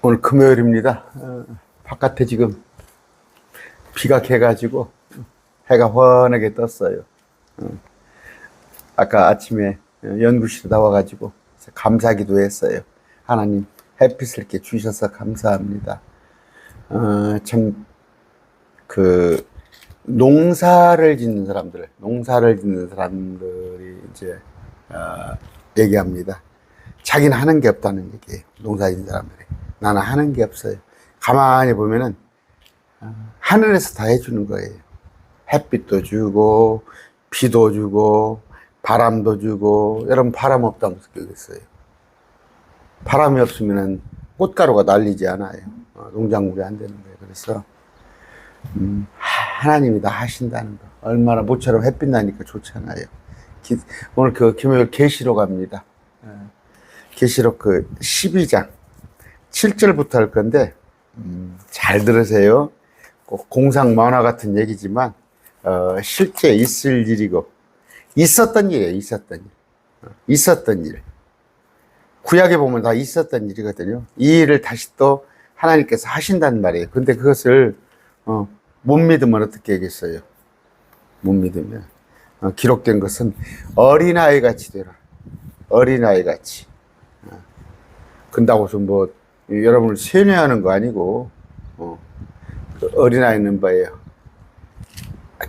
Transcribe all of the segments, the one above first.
오늘 금요일입니다. 바깥에 지금 비가 개가지고 해가 환하게 떴어요. 아까 아침에 연구실에 나와가지고 감사기도 했어요. 하나님 햇빛을 이렇게 주셔서 감사합니다. 참 농사를 짓는 사람들이 이제 얘기합니다. 자기는 하는 게 없다는 얘기예요. 농사 짓는 사람들이. 나는 하는 게 없어요. 가만히 보면은 하늘에서 다 해주는 거예요. 햇빛도 주고 비도 주고 바람도 주고. 여러분 바람 없다고 느끼겠어요? 바람이 없으면은 꽃가루가 날리지 않아요. 농작물이 안 되는 거예요. 그래서 하나님이 다 하신다는 거. 얼마나 모처럼 햇빛 나니까 좋잖아요. 오늘 금요일 계시록 갑니다. 계시록 12장 7절부터 할 건데 잘 들으세요. 꼭 공상 만화 같은 얘기지만 실제 있을 일이고 있었던 일이에요. 있었던 일. 구약에 보면 다 있었던 일이거든요. 이 일을 다시 또 하나님께서 하신단 말이에요. 근데 그것을 못 믿으면 어떻게 하겠어요? 못 믿으면 기록된 것은 어린아이 같이 되라. 어린아이 같이. 근다고 해서 뭐 여러분을 세뇌하는 거 아니고 어린아이는 뭐예요?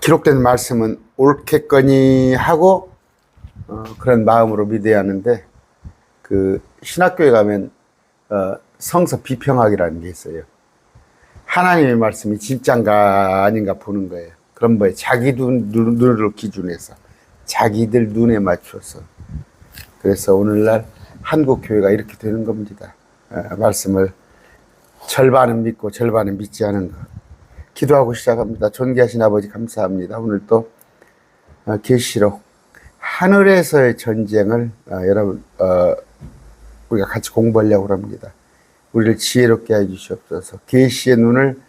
기록된 말씀은 옳겠거니 하고 그런 마음으로 믿어야 하는데 신학교에 가면 성서 비평학이라는 게 있어요. 하나님의 말씀이 진짠가 아닌가 보는 거예요. 그런 거에 자기 눈으로 기준해서 자기들 눈에 맞춰서. 그래서 오늘날 한국 교회가 이렇게 되는 겁니다. 말씀을 절반은 믿고 절반은 믿지 않은 것. 기도하고 시작합니다. 존귀하신 아버지 감사합니다. 오늘 또 계시록 하늘에서의 전쟁을 여러분 우리가 같이 공부하려고 합니다. 우리를 지혜롭게 해 주시옵소서. 계시의 눈을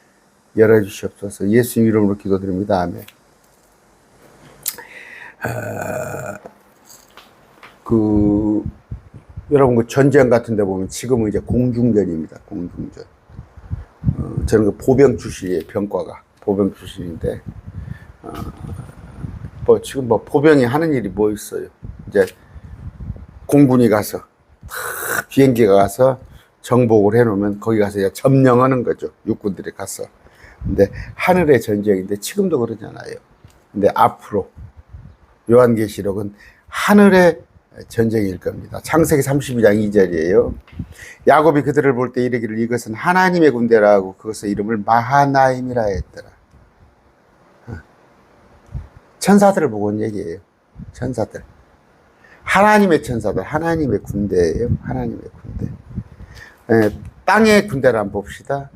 열어 주시옵소서. 예수님 이름으로 기도드립니다. 아멘. 여러분 전쟁 같은 데 보면 지금은 이제 공중전입니다. 공중전. 저는 보병 출신이에요. 병과가 보병 출신인데 지금 보병이 하는 일이 뭐 있어요? 이제 공군이 가서 비행기가 가서 정복을 해놓으면 거기 가서 이제 점령하는 거죠. 육군들이 가서. 근데 하늘의 전쟁인데 지금도 그러잖아요. 근데 앞으로 요한계시록은 하늘의 전쟁일 겁니다. 창세기 32장 2절이에요. 야곱이 그들을 볼 때 이르기를 이것은 하나님의 군대라고 그것의 이름을 마하나임이라 했더라. 천사들을 보고 온 얘기예요. 천사들. 하나님의 천사들, 하나님의 군대예요. 하나님의 군대. 땅의 군대를 한번 봅시다.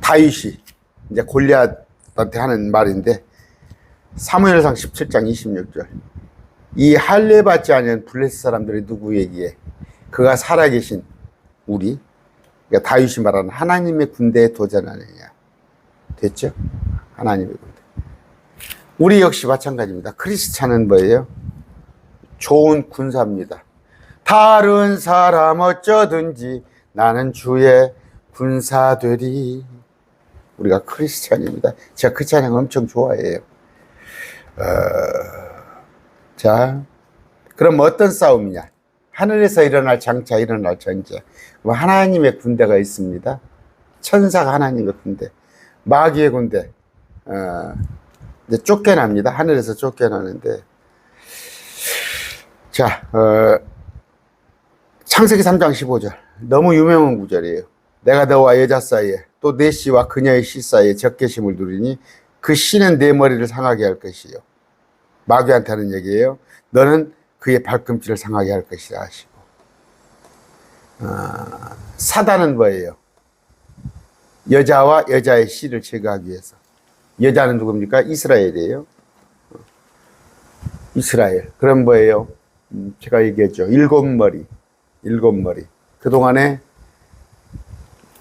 다윗이 이제 골리앗한테 하는 말인데 사무엘상 17장 26절. 이 할례 받지 않은 블레셋 사람들이 누구에게 그가 살아계신 우리, 그러니까 다윗이 말하는 하나님의 군대에 도전하느냐. 됐죠? 하나님의 군대. 우리 역시 마찬가지입니다. 크리스찬은 뭐예요? 좋은 군사입니다. 다른 사람 어쩌든지 나는 주의 군사 되리. 우리가 크리스찬입니다. 제가 그 찬양 엄청 좋아해요. 자, 그럼 어떤 싸움이냐? 하늘에서 일어날 장차 일어날 전쟁. 하나님의 군대가 있습니다. 천사가 하나님의 군대, 마귀의 군대. 이제 쫓겨납니다. 하늘에서 쫓겨나는데. 자, 창세기 3장 15절. 너무 유명한 구절이에요. 내가 너와 여자 사이에 또 내 씨와 그녀의 씨 사이에 적개심을 두리니 그 씨는 내 머리를 상하게 할 것이요. 마귀한테 하는 얘기예요. 너는 그의 발꿈치를 상하게 할 것이라 하시고. 사단은 뭐예요? 여자와 여자의 씨를 제거하기 위해서. 여자는 누굽니까? 이스라엘이에요. 이스라엘. 그럼 뭐예요? 제가 얘기했죠. 일곱 머리. 그동안에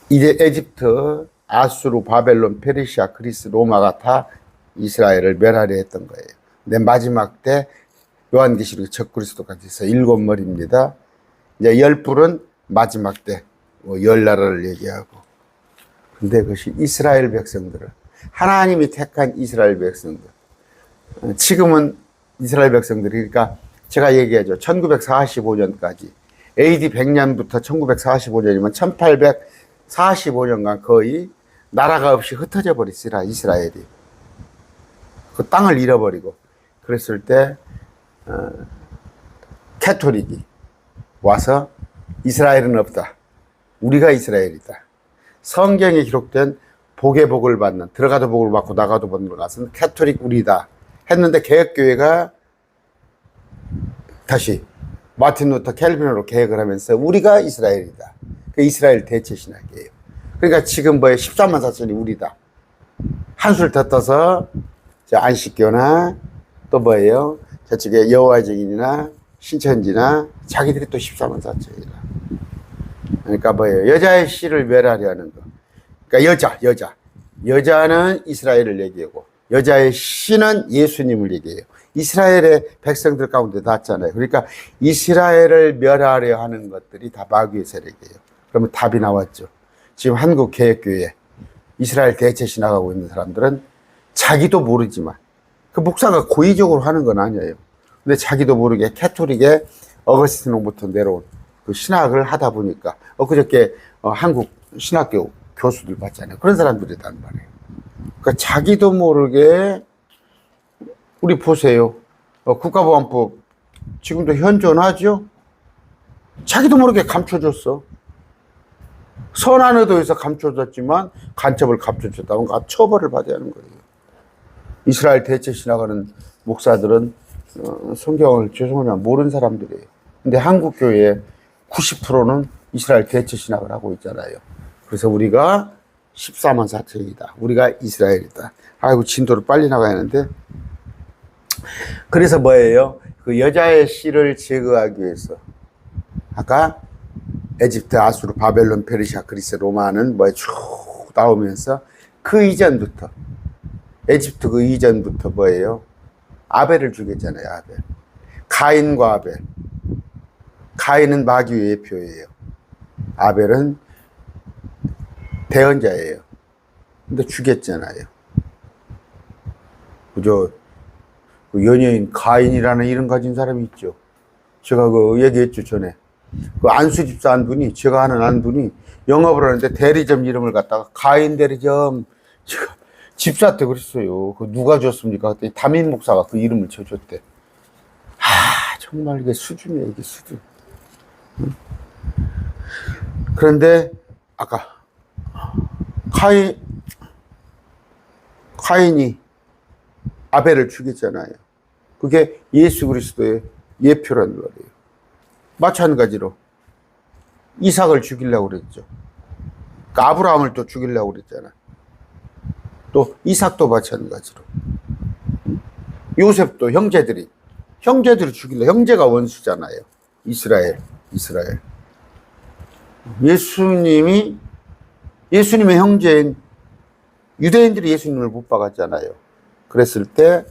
이제 에집트, 아수르, 바벨론, 페르시아, 그리스, 로마가 다 이스라엘을 멸하려 했던 거예요. 근데 마지막 때 요한계시록 적그리스도까지 해서 일곱 머리입니다. 이제 10불은 마지막 때 뭐 열 나라를 얘기하고. 근데 그것이 이스라엘 백성들을, 하나님이 택한 이스라엘 백성들. 지금은 이스라엘 백성들이, 그러니까 제가 얘기하죠. 1945년까지 AD 100년부터 1945년이면 1845년간 거의 나라가 없이 흩어져 버렸으라 이스라엘이. 그 땅을 잃어버리고 그랬을 때 캐토릭이 와서 이스라엘은 없다. 우리가 이스라엘이다. 성경에 기록된 복의 복을 받는, 들어가도 복을 받고 나가도 복을 받는 캐토릭 우리다 했는데, 개혁교회가 다시 마틴 루터 켈빈으로 개혁을 하면서 우리가 이스라엘이다. 그 이스라엘 대체 신학이에요. 그러니까 지금 뭐에 14만 4천이 우리다. 한술 더 떠서 안식교나 또 뭐예요? 저쪽에 여호와 증인이나 신천지나 자기들이 또 14만 4천이다. 그러니까 뭐예요? 여자의 씨를 멸하려 하는 거. 그러니까 여자는 이스라엘을 얘기하고 여자의 씨는 예수님을 얘기해요. 이스라엘의 백성들 가운데 닿잖아요. 그러니까 이스라엘을 멸하려 하는 것들이 다 마귀의 세력이에요. 그러면 답이 나왔죠. 지금 한국 개혁교회 이스라엘 대체 신학하고 있는 사람들은 자기도 모르지만, 그 목사가 고의적으로 하는 건 아니에요. 근데 자기도 모르게 캐토릭의 어거스틴으로부터 내려온 그 신학을 하다 보니까, 엊그저께 한국 신학교 교수들 봤잖아요. 그런 사람들이란 말이에요. 그러니까 자기도 모르게, 우리 보세요. 국가보안법 지금도 현존하죠? 자기도 모르게 감춰줬어. 선한 의도에서 감춰줬지만 간첩을 감춰줬다면 처벌을 받아야 하는 거예요. 이스라엘 대체 신학하는 목사들은 성경을 죄송하지만 모르는 사람들이에요. 근데 한국 교회의 90%는 이스라엘 대체 신학을 하고 있잖아요. 그래서 우리가 14만 4천이다. 우리가 이스라엘이다. 아이고, 진도를 빨리 나가야 하는데. 그래서 뭐예요? 그 여자의 씨를 제거하기 위해서, 아까 에집트, 아수르, 바벨론, 페르시아, 그리스, 로마는 뭐에 쭉 나오면서 그 이전부터, 에집트 그 이전부터 뭐예요? 아벨을 죽였잖아요. 아벨. 가인과 아벨. 가인은 마귀의 예표예요. 아벨은 대언자예요. 근데 죽였잖아요. 그저 그 연예인 가인이라는 이름 가진 사람이 있죠. 제가 그 얘기했죠, 전에. 그 안수 집사 한 분이, 제가 아는 한 분이 영업을 하는데 대리점 이름을 갖다가 가인 대리점, 제가 집사 때 그랬어요. 그 누가 줬습니까? 그랬더니 담임 목사가 그 이름을 줘줬대. 정말 이게 수준이에요, 이게 수준. 그런데 아까 가인이 아벨을 죽였잖아요. 그게 예수 그리스도의 예표란 말이에요. 마찬가지로 이삭을 죽이려고 그랬죠. 그러니까 아브라함을 또 죽이려고 그랬잖아. 또 이삭도 마찬가지로. 요셉도 형제들이 죽이려고, 형제가 원수잖아요. 이스라엘. 예수님의 형제인 유대인들이 예수님을 못 박았잖아요. 그랬을 때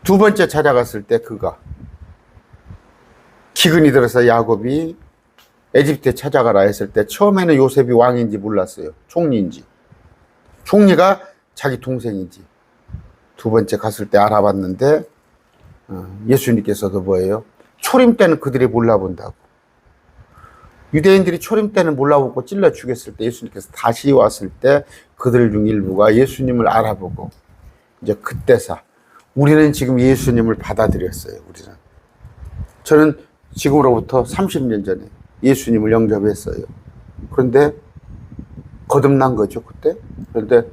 두 번째 찾아갔을 때 그가 기근이 들어서 야곱이 에집트에 찾아가라 했을 때 처음에는 요셉이 왕인지 몰랐어요. 총리인지. 총리가 자기 동생인지. 두 번째 갔을 때 알아봤는데 예수님께서도 뭐예요? 초림 때는 그들이 몰라본다고. 유대인들이 초림 때는 몰라보고 찔러 죽였을 때 예수님께서 다시 왔을 때 그들 중 일부가 예수님을 알아보고 이제 그때서 우리는 지금 예수님을 받아들였어요. 저는 지금으로부터 30년 전에 예수님을 영접했어요. 그런데 거듭난 거죠, 그때. 그런데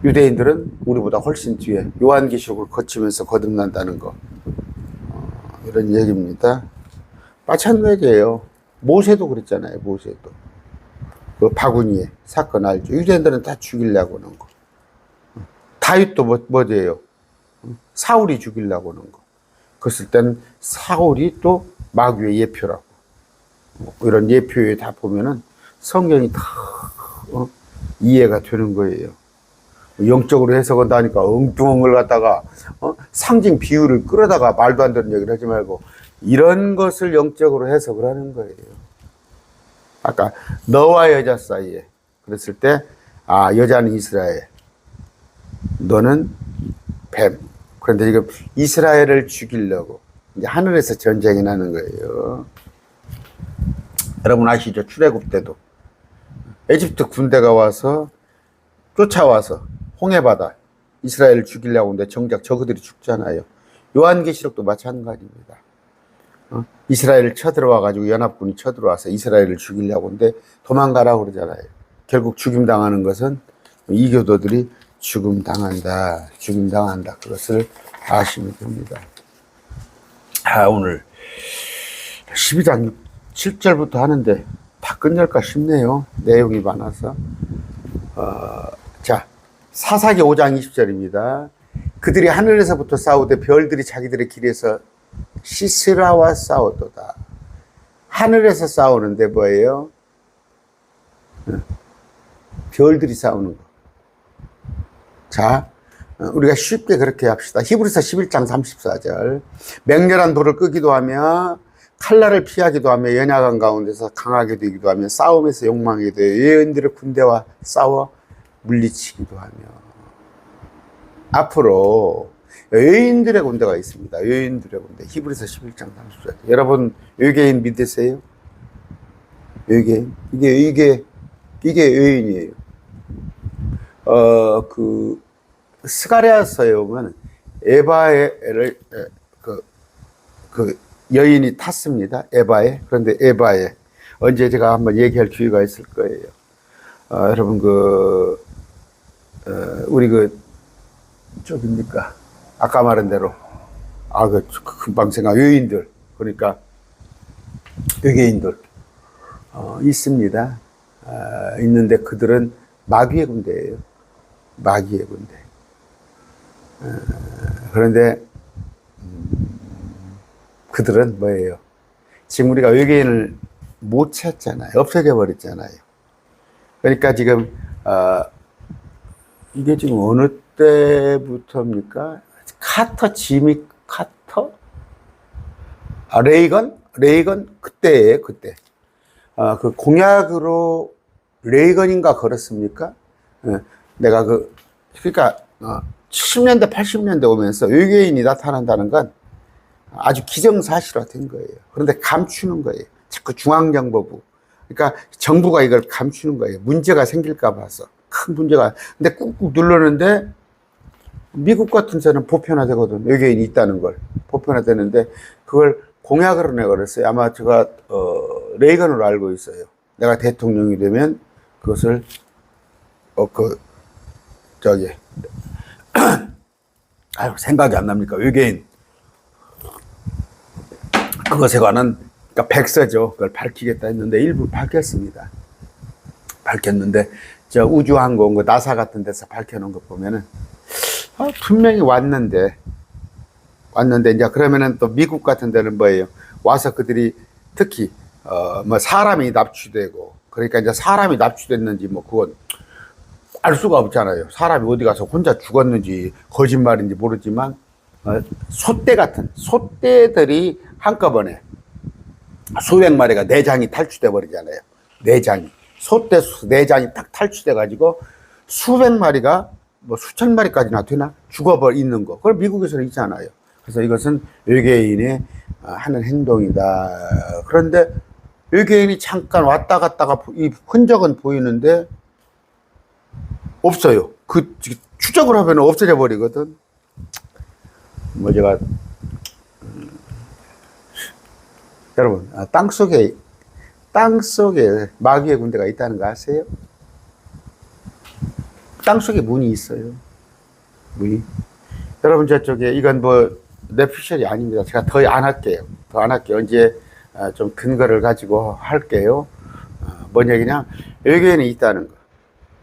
유대인들은 우리보다 훨씬 뒤에 요한계시록을 거치면서 거듭난다는 거, 이런 얘기입니다. 마찬가지예요. 모세도 그랬잖아요. 모세도 그 바구니에 사건 알죠. 유대인들은 다 죽이려고 하는 거. 다윗도 뭐예요? 사울이 죽이려고 하는 거. 그랬을 때는 사울이 또 마귀의 예표라고. 이런 예표에 다 보면은 성경이 다 이해가 되는 거예요. 영적으로 해석한다니까 엉뚱한 걸 갖다가 상징 비유를 끌어다가 말도 안 되는 얘기를 하지 말고 이런 것을 영적으로 해석을 하는 거예요. 아까 너와 여자 사이에 그랬을 때, 아, 여자는 이스라엘, 너는 뱀. 그런데 지금 이스라엘을 죽이려고 이제 하늘에서 전쟁이 나는 거예요. 여러분 아시죠? 출애굽 때도 에집트 군대가 와서 쫓아와서 홍해바다 이스라엘을 죽이려고 하는데 정작 저그들이 죽잖아요. 요한계시록도 마찬가지입니다. 이스라엘을 쳐들어와 가지고 연합군이 쳐들어와서 이스라엘을 죽이려고 하는데 도망가라고 그러잖아요. 결국 죽임 당하는 것은 이교도들이 죽임 당한다. 그것을 아시면 됩니다. 오늘 12장 7절부터 하는데 다 끝낼까 싶네요. 내용이 많아서. 자, 사사기 5장 20절입니다. 그들이 하늘에서부터 싸우되 별들이 자기들의 길에서 시스라와 싸웠도다. 하늘에서 싸우는데 뭐예요? 별들이 싸우는 거. 자, 우리가 쉽게 그렇게 합시다. 히브리서 11장 34절. 맹렬한 돌을 끄기도 하며 칼날을 피하기도 하며 연약한 가운데서 강하게 되기도 하며 싸움에서 욕망하게 되어 여인들의 군대와 싸워 물리치기도 하며. 앞으로 여인들의 군대가 있습니다. 여인들의 군대. 히브리서 11장 34절. 여러분 외계인 믿으세요? 외계인? 이게 여인이에요. 스가랴서에 보면 에바에를 그 여인이 탔습니다. 에바에. 그런데 에바에 언제 제가 한번 얘기할 기회가 있을 거예요. 여러분 우리 저깁니까? 아까 말한 대로 금방 생각 여인들 그러니까 외계인들 있습니다. 있는데 그들은 마귀의 군대예요. 마귀의 군대. 그런데 그들은 뭐예요? 지금 우리가 외계인을 못 찾잖아요. 없어져 버렸잖아요. 그러니까 지금 이게 지금 어느 때부터입니까? 지미 카터? 레이건 그때예요. 그때. 그 공약으로 레이건인가 걸었습니까? 내가 그러니까 70년대 80년대 오면서 외계인이 나타난다는 건 아주 기정사실화된 거예요. 그런데 감추는 거예요. 자꾸 중앙정보부. 그러니까 정부가 이걸 감추는 거예요. 문제가 생길까 봐서. 큰 문제가. 근데 꾹꾹 누르는데 미국 같은 데는 보편화되거든. 외계인이 있다는 걸. 보편화되는데 그걸 공약으로 내걸었어요. 아마 제가 레이건으로 알고 있어요. 내가 대통령이 되면 그것을 생각이 안 납니까? 외계인. 그것에 관한, 그러니까 백서죠. 그걸 밝히겠다 했는데 일부 밝혔습니다. 밝혔는데, 우주항공, 나사 같은 데서 밝혀놓은 거 보면은, 분명히 왔는데, 이제 그러면은 또 미국 같은 데는 뭐예요? 와서 그들이 특히, 사람이 납치되고, 그러니까 이제 사람이 납치됐는지 그건 알 수가 없잖아요. 사람이 어디 가서 혼자 죽었는지 거짓말인지 모르지만 소떼들이 한꺼번에 수백 마리가 내장이 탈취돼 버리잖아요. 내장이 내장이 딱 탈취돼 가지고 수백 마리가 수천 마리까지나 되나 죽어버 있는 거. 그걸 미국에서는 있잖아요. 그래서 이것은 외계인의 하는 행동이다. 그런데 외계인이 잠깐 왔다 갔다가 이 흔적은 보이는데 없어요. 추적을 하면 없어져 버리거든. 제가 여러분 땅속에 마귀의 군대가 있다는 거 아세요? 땅속에 문이 있어요. 문이. 여러분 저쪽에 이건 내 피셜이 아닙니다. 제가 더 안 할게요. 언제 좀 근거를 가지고 할게요. 뭔 얘기냐? 외계인이 있다는 거.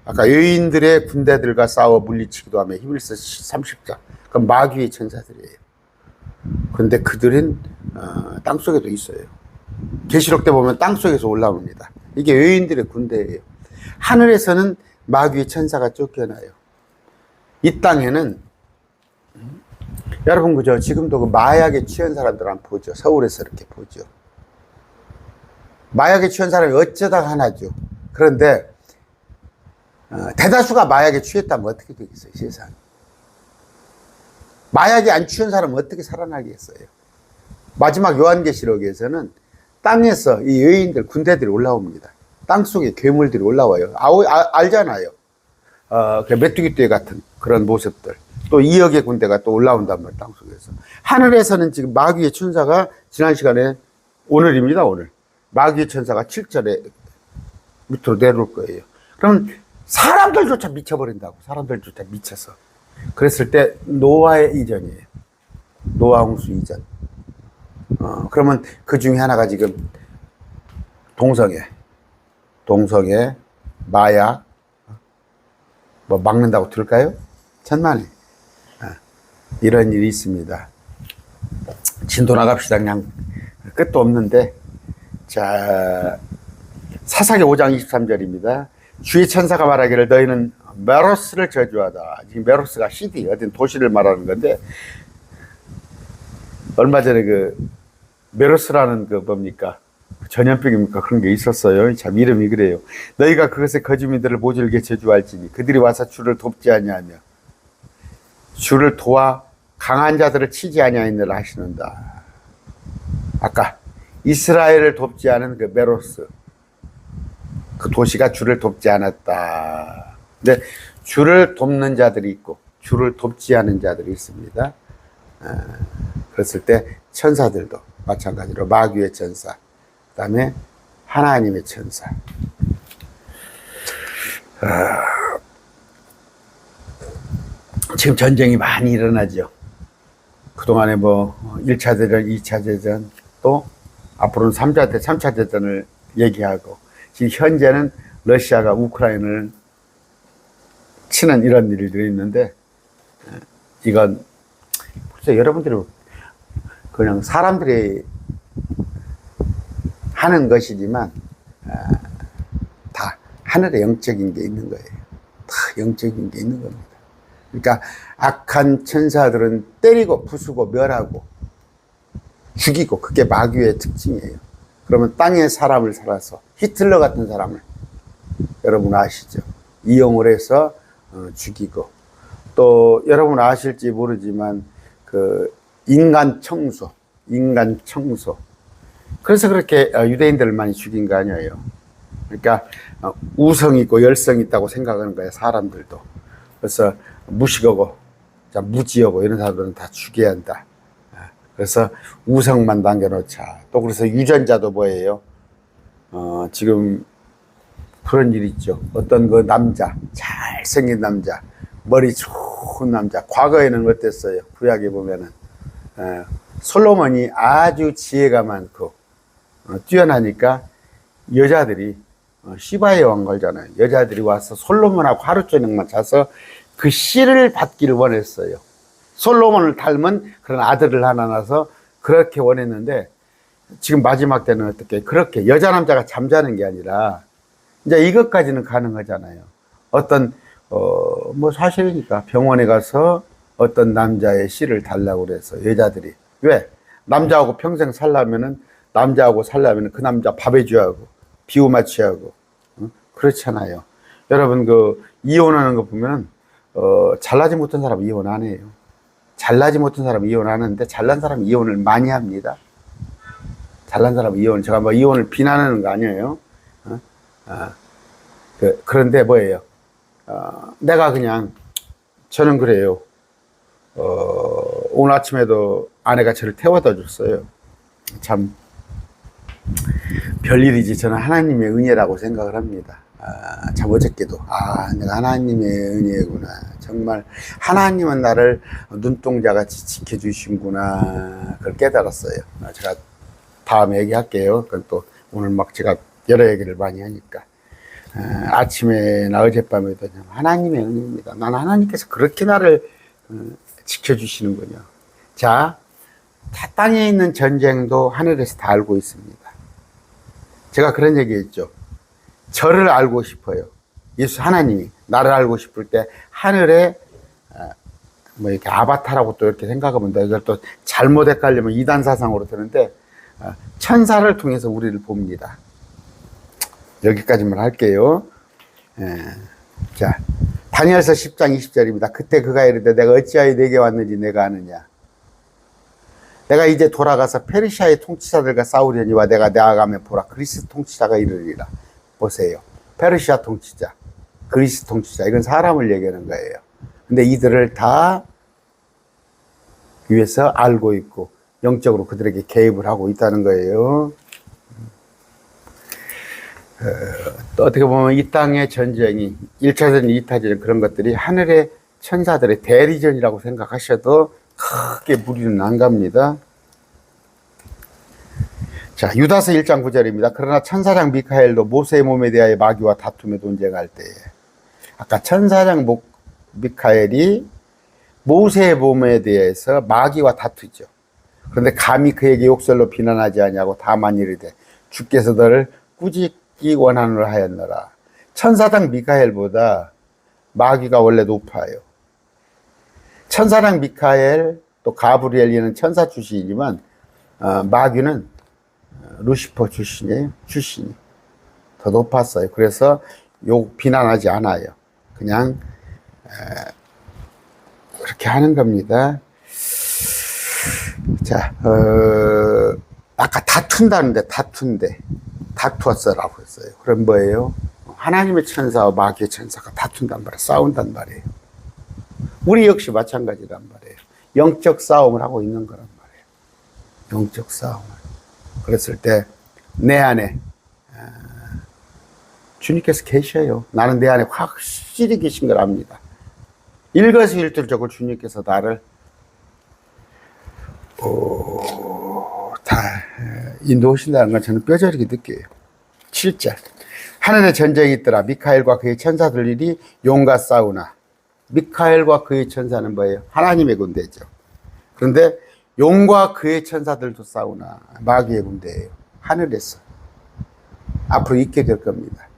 아까 여인들의 군대들과 싸워 물리치기도 하며 히브리서 30장. 그럼 마귀의 천사들이에요. 그런데 그들은 땅속에도 있어요. 계시록 때 보면 땅속에서 올라옵니다. 이게 여인들의 군대예요. 하늘에서는 마귀의 천사가 쫓겨나요. 이 땅에는 여러분 지금도 마약에 취한 사람들 한번 보죠. 서울에서 이렇게 보죠. 마약에 취한 사람이 어쩌다가 하나죠. 그런데 대다수가 마약에 취했다면 어떻게 되겠어요, 세상에. 마약에 안 취한 사람은 어떻게 살아나겠어요. 마지막 요한계시록에서는 땅에서 이 여인들, 군대들이 올라옵니다. 땅속에 괴물들이 올라와요. 알잖아요. 메뚜기떼 같은 그런 모습들. 또 2억의 군대가 또 올라온단 말이에요, 땅속에서. 하늘에서는 지금 마귀의 천사가 지난 시간에 오늘입니다, 오늘. 마귀의 천사가 7절에 밑으로 내려올 거예요. 그럼 사람들조차 미쳐버린다고. 사람들조차 미쳐서. 그랬을 때 노아의 이전이에요. 노아 홍수 이전. 그러면 그 중에 하나가 지금 동성애, 마약, 뭐 막는다고 들을까요? 천만에. 이런 일이 있습니다. 진도 나갑시다. 그냥 끝도 없는데. 자, 사사기 5장 23절입니다. 주의 천사가 말하기를 너희는 메로스를 저주하다. 지금 메로스가 시디, 어떤 도시를 말하는 건데, 얼마 전에 메로스라는 뭡니까? 전염병입니까? 그런 게 있었어요. 참, 이름이 그래요. 너희가 그것의 거주민들을 모질게 저주할지니 그들이 와서 주를 돕지 아니하며 주를 도와 강한 자들을 치지 아니하느라 하시는다. 아까 이스라엘을 돕지 않은 그 메로스, 그 도시가 주를 돕지 않았다. 근데 주를 돕는 자들이 있고 주를 돕지 않은 자들이 있습니다. 그랬을 때 천사들도 마찬가지로 마귀의 천사, 그 다음에 하나님의 천사. 지금 전쟁이 많이 일어나죠. 그동안에 1차 대전, 2차 대전, 또 앞으로는 3차 대전을 얘기하고, 지금 현재는 러시아가 우크라이나를 치는 이런 일들이 있는데, 이건 글쎄 여러분들이 그냥 사람들이 하는 것이지만 다 하늘에 영적인 게 있는 거예요. 다 영적인 게 있는 겁니다. 그러니까 악한 천사들은 때리고 부수고 멸하고 죽이고, 그게 마귀의 특징이에요. 그러면 땅에 사람을 살아서 히틀러 같은 사람을 여러분 아시죠? 이용을 해서 죽이고, 또 여러분 아실지 모르지만 인간 청소. 그래서 그렇게 유대인들을 많이 죽인 거 아니에요. 그러니까 우성이 있고 열성이 있다고 생각하는 거예요, 사람들도. 그래서 무식하고 무지하고 이런 사람들은 다 죽여야 한다. 그래서 우성만 남겨놓자. 또 그래서 유전자도 뭐예요? 지금 그런 일 있죠. 어떤 남자, 잘생긴 남자, 머리 좋은 남자. 과거에는 어땠어요? 구약에 보면은 솔로몬이 아주 지혜가 많고 뛰어나니까 여자들이 시바의 왕 걸잖아요. 여자들이 와서 솔로몬하고 하루 저녁만 자서 그 씨를 받기를 원했어요. 솔로몬을 닮은 그런 아들을 하나 낳아서 그렇게 원했는데, 지금 마지막 때는 어떻게 그렇게 여자 남자가 잠자는 게 아니라 이제 이것까지는 가능하잖아요. 어떤 사실이니까 병원에 가서 어떤 남자의 씨를 달라고 그래서 여자들이, 왜? 남자하고 평생 살려면은 그 남자 밥 해줘야 하고 비유 맞춰야 하고 그렇잖아요. 여러분 이혼하는 거 보면 잘나지 못한 사람 이혼 안 해요. 잘나지 못한 사람 이혼하는데 잘난 사람 이혼을 많이 합니다. 잘난 사람 이혼, 제가 이혼을 비난하는 거 아니에요. 그런데 뭐예요? 내가 저는 그래요. 오늘 아침에도 아내가 저를 태워다 줬어요. 참 별일이지. 저는 하나님의 은혜라고 생각을 합니다. 참 어저께도 내가 하나님의 은혜구나. 정말 하나님은 나를 눈동자같이 지켜주신구나. 그걸 깨달았어요. 제가 다음에 얘기할게요. 그건 또 오늘 제가 여러 얘기를 많이 하니까. 아침에나 어젯밤에도 하나님의 은혜입니다. 난 하나님께서 그렇게 나를 지켜주시는군요. 자, 땅에 있는 전쟁도 하늘에서 다 알고 있습니다. 제가 그런 얘기 했죠. 저를 알고 싶어요. 예수 하나님이 나를 알고 싶을 때 하늘에 이렇게 아바타라고 또 이렇게 생각하면 돼. 이걸 또 잘못 헷갈리면 이단 사상으로 되는데 천사를 통해서 우리를 봅니다. 여기까지만 할게요. 예. 자, 다니엘서 10장 20절입니다. 그때 그가 이르되 내가 어찌하여 내게 왔는지 내가 아느냐. 내가 이제 돌아가서 페르시아의 통치자들과 싸우려니와 내가 나아가며 보라 그리스 통치자가 이르리라. 보세요. 페르시아 통치자, 그리스 통치자, 이건 사람을 얘기하는 거예요. 근데 이들을 다 위에서 알고 있고 영적으로 그들에게 개입을 하고 있다는 거예요. 또 어떻게 보면 이 땅의 전쟁이 1차전, 2차전 그런 것들이 하늘의 천사들의 대리전이라고 생각하셔도 크게 무리는 안 갑니다. 자, 유다서 1장 9절입니다. 그러나 천사장 미카엘도 모세의 몸에 대하여 마귀와 다투며 논쟁할 때에, 아까 천사장 미카엘이 모세의 몸에 대해서 마귀와 다투죠. 그런데 감히 그에게 욕설로 비난하지 아니하고 다만 이르되 주께서 너를 꾸짖기 원하노라 하였노라. 천사장 미카엘보다 마귀가 원래 높아요. 천사장 미카엘 또 가브리엘, 이는 천사 출신이지만 마귀는 루시퍼 출신이에요. 출신이 더 높았어요. 그래서 비난하지 않아요. 그냥 그렇게 하는 겁니다. 자, 아까 다툰다는데 다투었어라고 했어요. 그럼 뭐예요? 하나님의 천사와 마귀의 천사가 다툰단 말이에요. 싸운단 말이에요. 우리 역시 마찬가지란 말이에요. 영적 싸움을 하고 있는 거란 말이에요. 영적 싸움을. 그랬을 때 내 안에 주님께서 계셔요. 나는 내 안에 확실히 계신 걸 압니다. 일거수일투족으로 주님께서 나를 다 인도하신다는 걸 저는 뼈저리게 느껴요. 7절. 하늘에 전쟁이 있더라. 미카엘과 그의 천사들이 용과 싸우나. 미카엘과 그의 천사는 뭐예요? 하나님의 군대죠. 그런데 용과 그의 천사들도 싸우나. 마귀의 군대예요. 하늘에서. 앞으로 있게 될 겁니다.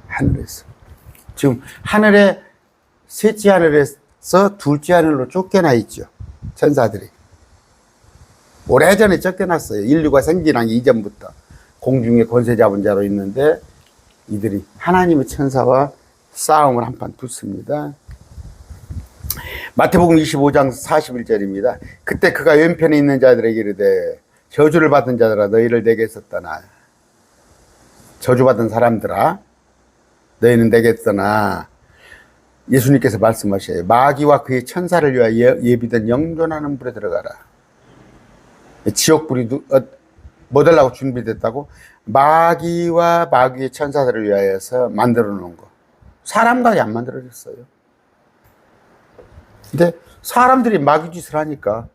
하늘에서. 지금 하늘에, 셋째 하늘에서 둘째 하늘로 쫓겨나 있죠. 천사들이. 오래전에 쫓겨났어요. 인류가 생겨나기 이전부터. 공중에 권세 잡은 자로 있는데 이들이 하나님의 천사와 싸움을 한판 붙습니다. 마태복음 25장 41절입니다. 그때 그가 왼편에 있는 자들에게 이르되 저주를 받은 자들아 너희를 내게 썼다나. 저주받은 사람들아 너희는 내게 썼나. 예수님께서 말씀하셔요. 마귀와 그의 천사를 위하여 예비된 영존하는 불에 들어가라. 지옥불이 뭐 되려고 준비됐다고? 마귀와 마귀의 천사들을 위하여서 만들어 놓은 거. 사람과는 안 만들어졌어요. 근데 사람들이 마귀짓을 하니까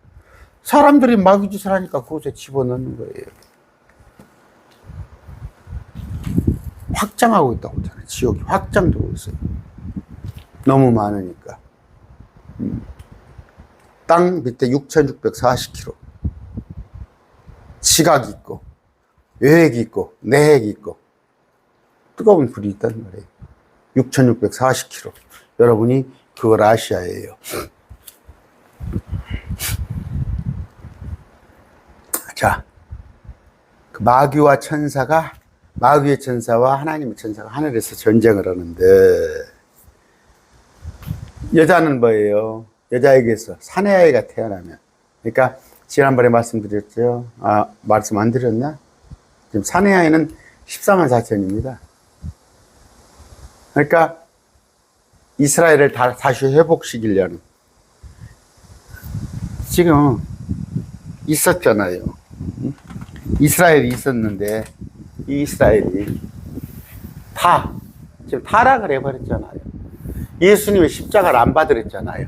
그곳에 집어넣는 거예요. 확장하고 있다고 하잖아요. 지옥이 확장되고 있어요. 너무 많으니까. 땅 밑에 6,640km. 지각이 있고, 외핵이 있고, 내핵이 있고, 뜨거운 불이 있다는 거예요. 6,640km. 여러분이 그걸 아셔야 해요. 자, 그 마귀의 천사와 하나님의 천사가 하늘에서 전쟁을 하는데, 여자는 뭐예요? 여자에게서 사내아이가 태어나면, 그러니까 지난번에 말씀드렸죠? 말씀 안 드렸나? 지금 사내아이는 14만 4천입니다. 그러니까 이스라엘을 다시 회복시키려는, 지금 있었잖아요. 이스라엘이 있었는데 이 이스라엘이 지금 타락을 해버렸잖아요. 예수님의 십자가를 안 받으랬잖아요.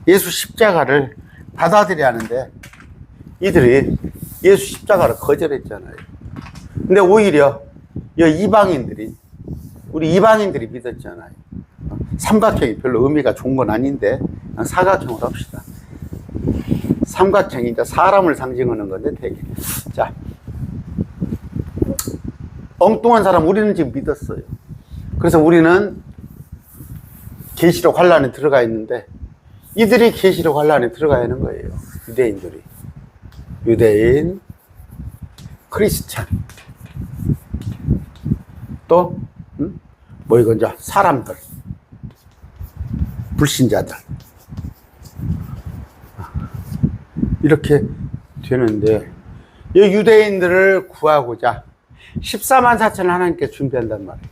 예수 십자가를 받아들여야 하는데 이들이 예수 십자가를 거절했잖아요. 근데 오히려 우리 이방인들이 믿었잖아요. 삼각형이 별로 의미가 좋은 건 아닌데 사각형으로 합시다. 삼각형이 이제 사람을 상징하는 건데 되게. 자, 엉뚱한 사람 우리는 지금 믿었어요. 그래서 우리는 계시록 환란에 들어가 있는데 이들이 계시록 환란에 들어가야 하는 거예요. 유대인들이. 유대인, 크리스찬. 또, 뭐 이건 이제 사람들, 불신자들. 이렇게 되는데, 이 유대인들을 구하고자 14만 4천을 하나님께 준비한단 말이에요.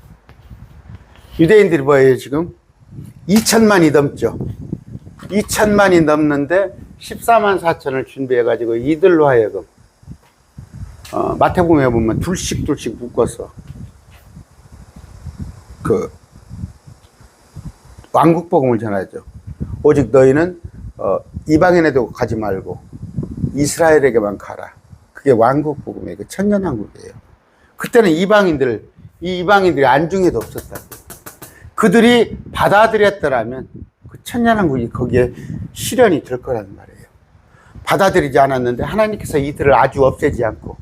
유대인들이 뭐예요, 지금? 2천만이 넘죠. 2천만이 넘는데 14만 4천을 준비해가지고 이들로 하여금, 마태복음에 보면 둘씩 묶어서, 왕국복음을 전하죠. 오직 너희는, 이방인에도 가지 말고, 이스라엘에게만 가라. 그게 왕국복음이에요. 그 천년왕국이에요. 그때는 이방인들이 안중에도 없었다고. 그들이 받아들였더라면 그 천년왕국이 거기에 실현이 될 거란 말이에요. 받아들이지 않았는데 하나님께서 이들을 아주 없애지 않고,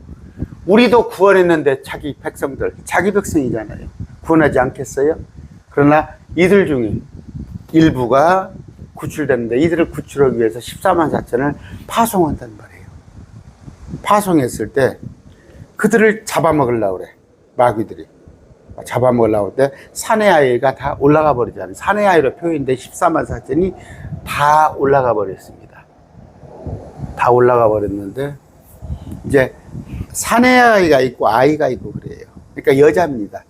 우리도 구원했는데 자기 백성들, 자기 백성이잖아요. 구원하지 않겠어요? 그러나 이들 중에 일부가 구출됐는데 이들을 구출하기 위해서 14만 4천을 파송한단 말이에요. 파송했을 때 그들을 잡아먹으려고 그래. 마귀들이 잡아먹으려고 할 때 사내아이가 다 올라가 버리잖아요. 사내아이로 표현된 14만 4천이 다 올라가 버렸습니다. 다 올라가 버렸는데 이제 사내아이가 있고 아이가 있고 그래요. 그러니까 여자입니다.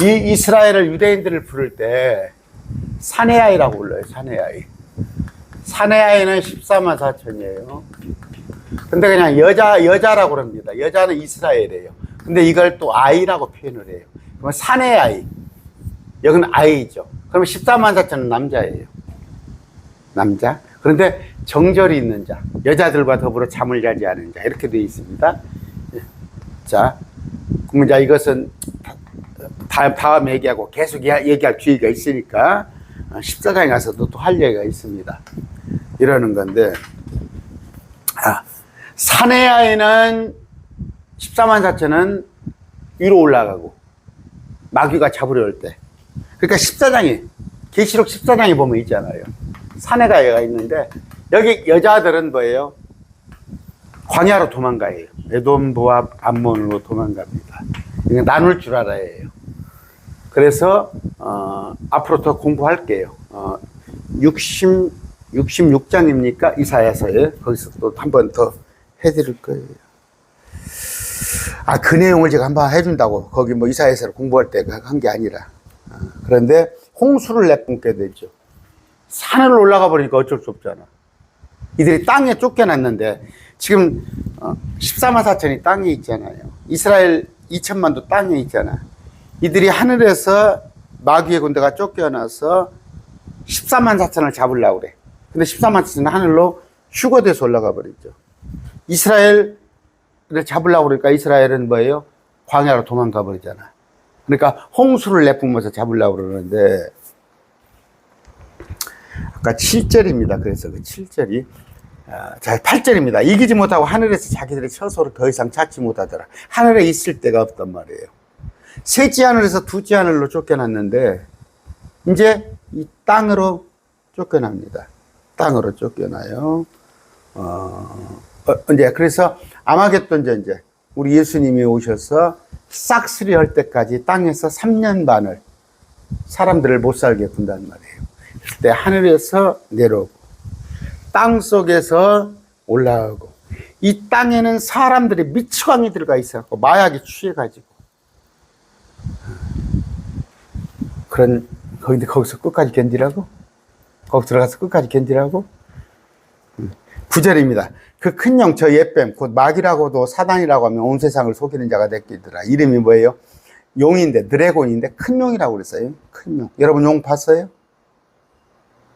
이 이스라엘을, 유대인들을 부를 때 사내아이라고 불러요. 사내아이. 사내아이는 14만 4천이에요. 근데 그냥 여자라고 합니다. 여자는 이스라엘이에요. 근데 이걸 또 아이라고 표현을 해요. 그러면 사내아이. 여기는 아이죠. 그러면 14만 4천은 남자예요. 남자. 그런데 정절이 있는 자, 여자들과 더불어 잠을 자지 않은 자, 이렇게 되어 있습니다. 자, 그러면 자, 이것은 다음 얘기하고 계속 얘기할 기회가 있으니까 14장에 가서도 또 할 얘기가 있습니다. 이러는 건데, 사내아이는 14만 4천은 위로 올라가고 마귀가 잡으려 할 때, 그러니까 14장에, 계시록 14장에 보면 있잖아요. 사내가 있는데 여기 여자들은 뭐예요? 광야로 도망가요. 에돔, 모압, 암몬으로 도망갑니다. 이거 나눌 줄 알아야 해요. 그래서 앞으로 더 공부할게요. 66장입니까? 이사야서에. 거기서 또 한 번 더 해드릴 거예요. 그 내용을 제가 한번 해준다고 거기 뭐 이사야서를 공부할 때 한 게 아니라. 그런데 홍수를 내뿜게 되죠. 산을 올라가 버리니까 어쩔 수 없잖아. 이들이 땅에 쫓겨났는데 지금 14만 4천이 땅에 있잖아요. 이스라엘 2천만도 땅에 있잖아. 이들이 하늘에서 마귀의 군대가 쫓겨나서 14만 4천을 잡으려고 그래. 근데 14만 4천은 하늘로 휴거돼서 올라가 버리죠. 이스라엘을 잡으려고 그러니까 이스라엘은 뭐예요? 광야로 도망가 버리잖아. 그러니까 홍수를 내뿜어서 잡으려고 그러는데, 아까 7절입니다. 그래서 그 7절이, 자, 8절입니다. 이기지 못하고 하늘에서 자기들의 처소를 더 이상 찾지 못하더라. 하늘에 있을 데가 없단 말이에요. 셋째 하늘에서 둘째 하늘로 쫓겨났는데, 이제 이 땅으로 쫓겨납니다. 땅으로 쫓겨나요. 이제 그래서 아마겟돈 전쟁, 우리 예수님이 오셔서 싹쓸이 할 때까지 땅에서 3년 반을 사람들을 못 살게 군단 말이에요. 그때 하늘에서 내려오고 땅 속에서 올라오고, 이 땅에는 사람들이 미치광이 들어가 있어갖고 마약에 취해가지고 그런, 거기서 끝까지 견디라고? 거기 들어가서 끝까지 견디라고? 9절입니다. 그 큰 영, 저 옛뱀, 곧 마귀라고도 사단이라고 하면 온 세상을 속이는 자가 됐기더라. 이름이 뭐예요? 용인데, 드래곤인데 큰 용이라고 그랬어요. 큰 용. 여러분 용 봤어요?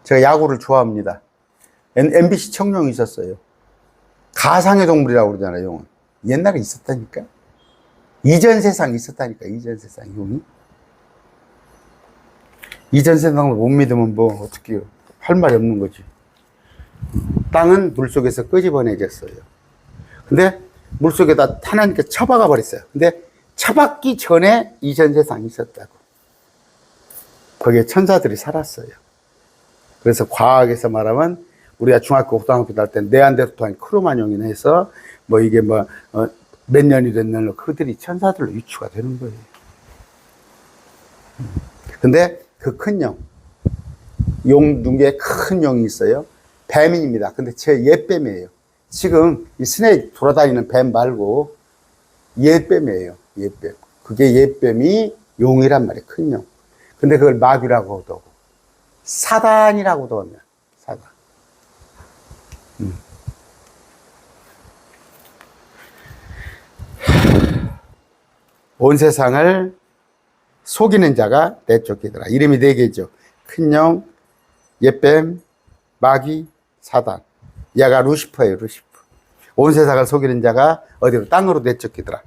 제가 야구를 좋아합니다. MBC 청룡이 있었어요. 가상의 동물이라고 그러잖아요, 용은. 옛날에 있었다니까. 이전 세상에 있었다니까, 이전 세상 용이. 이전 세상을 못 믿으면 뭐 어떻게 할 말이 없는 거지. 땅은 물속에서 끄집어내졌어요. 근데 물속에다 하나님께 처박아 버렸어요. 근데 처박기 전에 이전 세상이 있었다고. 거기에 천사들이 살았어요. 그래서 과학에서 말하면, 우리가 중학교, 고등학교 다닐 때 네안데르탈인 크로마뇽이나 해서 뭐 이게 몇 년이 됐냐면 그들이 천사들로 유추가 되는 거예요. 근데 그 큰 용, 용 눈에 큰 용이 있어요. 뱀입니다. 근데 제 옛뱀이에요. 지금 이 스네이크 돌아다니는 뱀 말고 옛뱀이에요. 옛뱀. 그게 옛뱀이 용이란 말이에요. 큰 용. 근데 그걸 마귀라고도 하고 사단이라고도 합니다. 사단. 온 세상을 속이는 자가 내쫓기더라. 이름이 4개죠. 큰 용, 옛뱀, 마귀, 사단. 얘가 루시퍼예요. 루시퍼. 온 세상을 속이는 자가 어디로? 땅으로 내쫓기더라.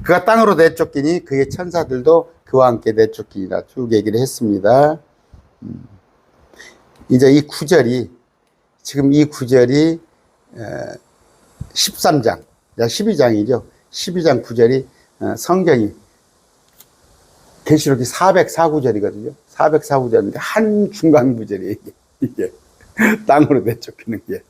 그가 땅으로 내쫓기니 그의 천사들도 그와 함께 내쫓기니라. 쭉 얘기를 했습니다. 이제 이 구절이 지금 이 구절이 13장, 12장이죠. 12장 9절이 성경이 계시록이 404구절이거든요. 404구절인데 한 중간 구절이에요. 이게 땅으로 내쫓기는 게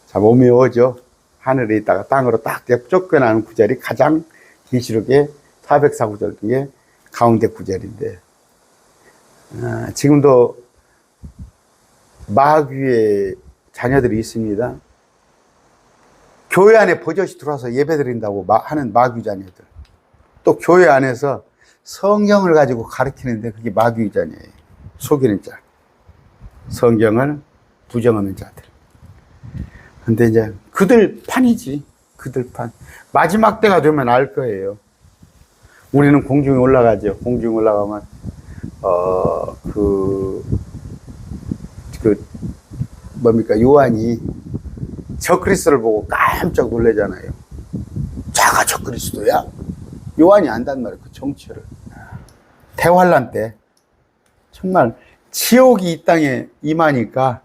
참 오묘하죠. 하늘에 있다가 땅으로 딱 쫓겨나는 구절이 가장 계시록의 404구절 중에 가운데 구절인데 지금도 마귀의 자녀들이 있습니다. 교회 안에 버젓이 들어와서 예배드린다고 하는 마귀 자녀들. 또 교회 안에서 성경을 가지고 가르치는데 그게 마귀 자녀예요. 속이는 자. 성경을 부정하는 자들. 근데 이제 그들 판이지. 그들 판. 마지막 때가 되면 알 거예요. 우리는 공중에 올라가죠. 공중에 올라가면 뭡니까? 요한이 적그리스도를 보고 깜짝 놀라잖아요. 자가 적그리스도야? 요한이 안단 말이에요. 그 정체를. 대환란 때 정말 지옥이 이 땅에 임하니까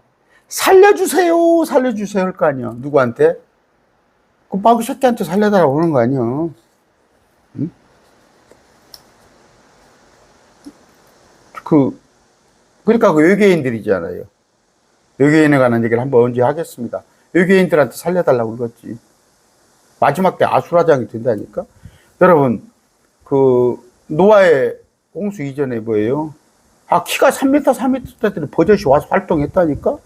살려주세요, 살려주세요 할 거 아니야. 누구한테? 그 마귀 새끼한테 살려달라고 그러는 거 아니야. 응? 그러니까 그 외계인들이잖아요. 외계인에 관한 얘기를 한번 언제 하겠습니다. 외계인들한테 살려달라고 그러겠지. 마지막 때 아수라장이 된다니까? 여러분, 노아의 홍수 이전에 뭐예요? 키가 3m, 4m짜리 버젓이 와서 활동했다니까?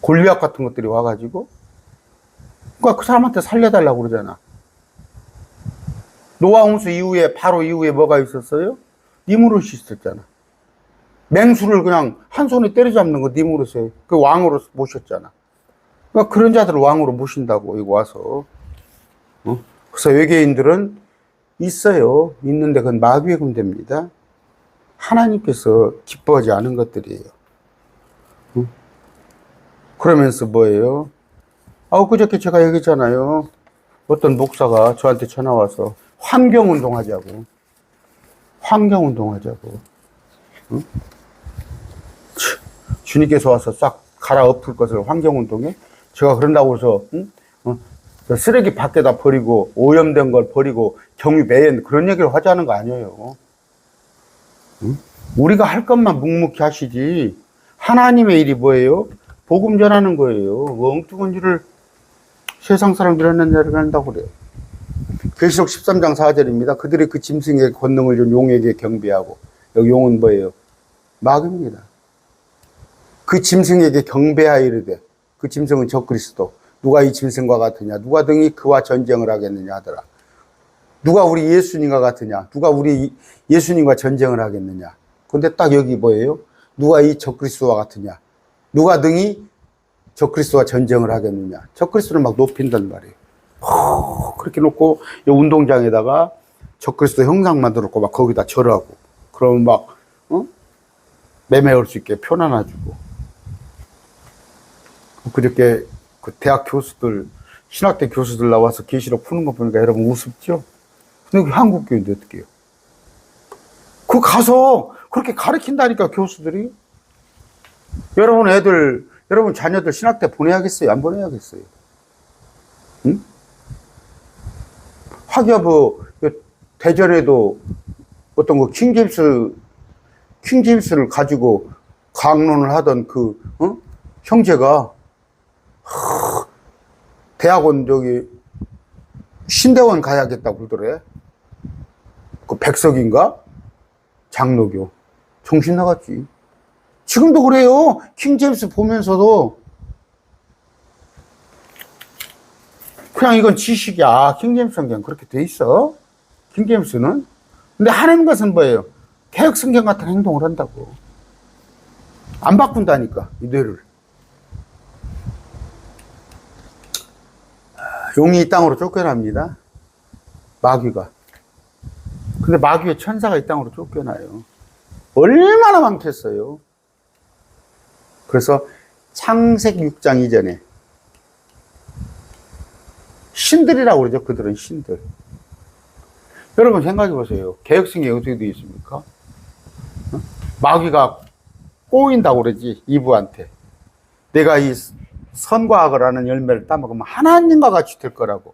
골리앗 같은 것들이 와가지고. 그러니까 그 사람한테 살려달라고 그러잖아. 노아 홍수 이후에, 바로 이후에 뭐가 있었어요? 니무롯이 있었잖아. 맹수를 그냥 한 손에 때려잡는 거 니무롯에 그 왕으로 모셨잖아. 그러니까 그런 자들을 왕으로 모신다고, 이거 와서. 그래서 외계인들은 있어요. 있는데 그건 마귀의 군대입니다. 하나님께서 기뻐하지 않은 것들이에요. 그러면서 뭐예요? 그저께 제가 얘기했잖아요. 어떤 목사가 저한테 전화 와서 환경운동 하자고. 환경운동 하자고. 주님께서 와서 싹 갈아엎을 것을 환경운동에? 제가 그런다고 해서, 쓰레기 밖에다 버리고, 오염된 걸 버리고, 경유 매연, 그런 얘기를 하자는 거 아니에요. 우리가 할 것만 묵묵히 하시지. 하나님의 일이 뭐예요? 복음 전하는 거예요. 엉뚱한 일을 세상 사람들이 하는 일을 한다고 그래요. 계시록 13장 4절입니다. 그들이 그 짐승에게 권능을 준 용에게 경배하고. 여기 용은 뭐예요? 마귀입니다. 그 짐승에게 경배하여 이르되, 그 짐승은 적그리스도. 누가 이 짐승과 같으냐? 누가 등이 그와 전쟁을 하겠느냐 하더라. 누가 우리 예수님과 같으냐? 누가 우리 예수님과 전쟁을 하겠느냐? 근데 딱 여기 뭐예요? 누가 이 적그리스도와 같으냐? 누가 등이 적그리스도와 전쟁을 하겠느냐? 적그리스도를 막 높인단 말이에요. 그렇게 놓고 이 운동장에다가 적그리스도 형상 만들었고 막 거기다 절하고 그러면 막 매매할 수 있게 표 하나 주고. 그저께 그 대학 교수들, 신학대 교수들 나와서 계시록 푸는 거 보니까 여러분 우습죠? 근데 한국 교회인데 어떻게 해요? 그 가서 그렇게 가르친다니까 교수들이. 여러분 자녀들 신학대 보내야겠어요? 안 보내야겠어요? 응? 하기야 대전에도 어떤 거 킹제임스를 가지고 강론을 하던 형제가 대학원 신대원 가야겠다고 그러더래. 그 백석인가? 장로교. 정신 나갔지. 지금도 그래요. 킹제임스 보면서도 그냥 이건 지식이야. 킹제임스 성경 그렇게 돼 있어. 킹제임스는. 근데 하는 것은 뭐예요? 개혁 성경 같은 행동을 한다고. 안 바꾼다니까, 이 뇌를. 용이 이 땅으로 쫓겨납니다. 마귀가. 근데 마귀의 천사가 이 땅으로 쫓겨나요. 얼마나 많겠어요. 그래서 창세기 6장 이전에 신들이라고 그러죠. 그들은 신들. 여러분 생각해 보세요. 개혁성경에 어떻게 되어 있습니까? 마귀가 꼬인다고 그러지. 이브한테. 내가 이 선과 악을 아는 열매를 따먹으면 하나님과 같이 될 거라고.